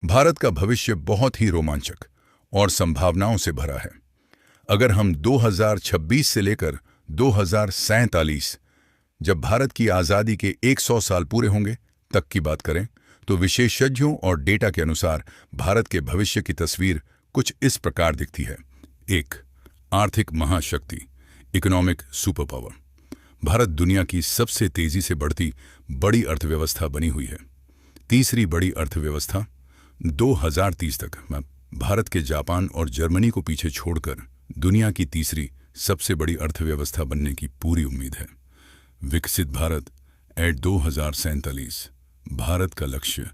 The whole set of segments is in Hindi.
भारत का भविष्य बहुत ही रोमांचक और संभावनाओं से भरा है। अगर हम 2026 से लेकर 2047, जब भारत की आज़ादी के 100 साल पूरे होंगे, तक की बात करें, तो विशेषज्ञों और डेटा के अनुसार भारत के भविष्य की तस्वीर कुछ इस प्रकार दिखती है। 1. आर्थिक महाशक्ति, इकोनॉमिक सुपर पावर। भारत दुनिया की सबसे तेजी से बढ़ती बड़ी अर्थव्यवस्था बनी हुई है। तीसरी बड़ी अर्थव्यवस्था 2030 तक भारत के जापान और जर्मनी को पीछे छोड़कर दुनिया की तीसरी सबसे बड़ी अर्थव्यवस्था बनने की पूरी उम्मीद है। विकसित भारत एट 2047। भारत का लक्ष्य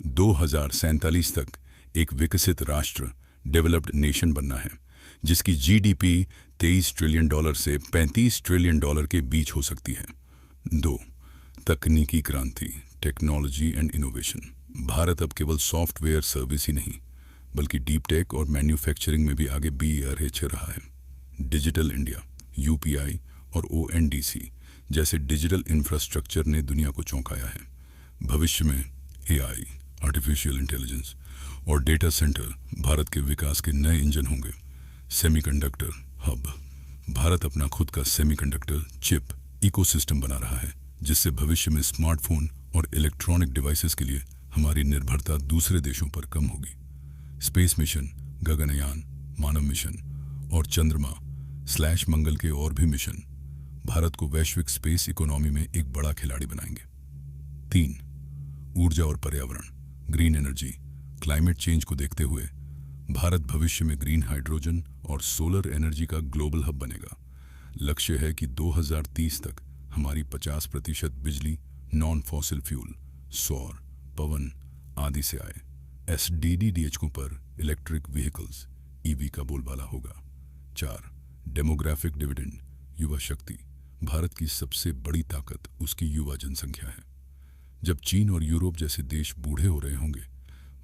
2047 तक एक विकसित राष्ट्र, डेवलप्ड नेशन बनना है, जिसकी जीडीपी $23 ट्रिलियन से $35 ट्रिलियन के बीच हो सकती है। 2. तकनीकी क्रांति, टेक्नोलॉजी एंड इनोवेशन। भारत अब केवल सॉफ्टवेयर सर्विस ही नहीं, बल्कि डीप टेक और मैन्युफैक्चरिंग में भी आगे बढ़ रहा है। डिजिटल इंडिया, यूपीआई और ओएनडीसी जैसे डिजिटल इंफ्रास्ट्रक्चर ने दुनिया को चौंकाया है। भविष्य में एआई, आर्टिफिशियल इंटेलिजेंस और डेटा सेंटर भारत के विकास के नए इंजन होंगे। सेमीकंडक्टर हब, भारत अपना खुद का सेमीकंडक्टर चिप इकोसिस्टम बना रहा है, जिससे भविष्य में स्मार्टफोन और इलेक्ट्रॉनिक डिवाइसेस के लिए हमारी निर्भरता दूसरे देशों पर कम होगी। स्पेस मिशन, गगनयान, मानव मिशन और चंद्रमा/मंगल के और भी मिशन भारत को वैश्विक स्पेस इकोनॉमी में एक बड़ा खिलाड़ी बनाएंगे। 3. ऊर्जा और पर्यावरण, ग्रीन एनर्जी। क्लाइमेट चेंज को देखते हुए भारत भविष्य में ग्रीन हाइड्रोजन और सोलर एनर्जी का ग्लोबल हब बनेगा। लक्ष्य है कि 2030 तक हमारी 50% बिजली नॉन फॉसिल फ्यूल, सौर, पवन आदि से आए। एसडीडीडीएचओ पर इलेक्ट्रिक व्हीकल्स ईवी का बोलबाला होगा। 4. डेमोग्राफिक डिविडेंड, युवा शक्ति। भारत की सबसे बड़ी ताकत उसकी युवा जनसंख्या है। जब चीन और यूरोप जैसे देश बूढ़े हो रहे होंगे,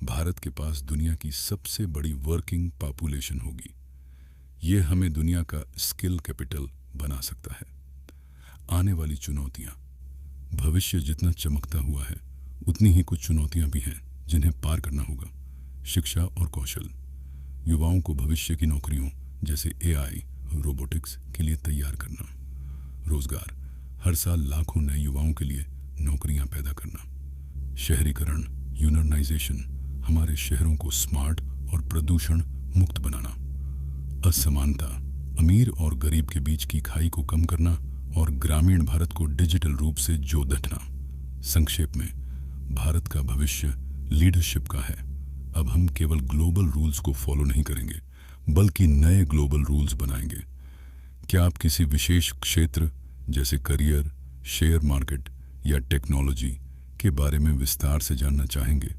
भारत के पास दुनिया की सबसे बड़ी वर्किंग पॉपुलेशन होगी। ये हमें दुनिया का स्किल कैपिटल बना सकता है। आने वाली चुनौतियां, भविष्य जितना चमकता हुआ है, उतनी ही कुछ चुनौतियां भी हैं जिन्हें पार करना होगा। शिक्षा और कौशल, युवाओं को भविष्य की नौकरियों जैसे एआई, रोबोटिक्स के लिए तैयार करना। रोजगार, हर साल लाखों नए युवाओं के लिए नौकरियां पैदा करना। शहरीकरण, यूर्बनाइजेशन, हमारे शहरों को स्मार्ट और प्रदूषण मुक्त बनाना। असमानता, अमीर और गरीब के बीच की खाई को कम करना और ग्रामीण भारत को डिजिटल रूप से जोड़ना। संक्षेप में, भारत का भविष्य लीडरशिप का है। अब हम केवल ग्लोबल रूल्स को फॉलो नहीं करेंगे, बल्कि नए ग्लोबल रूल्स बनाएंगे। क्या आप किसी विशेष क्षेत्र जैसे करियर, शेयर मार्केट या टेक्नोलॉजी के बारे में विस्तार से जानना चाहेंगे?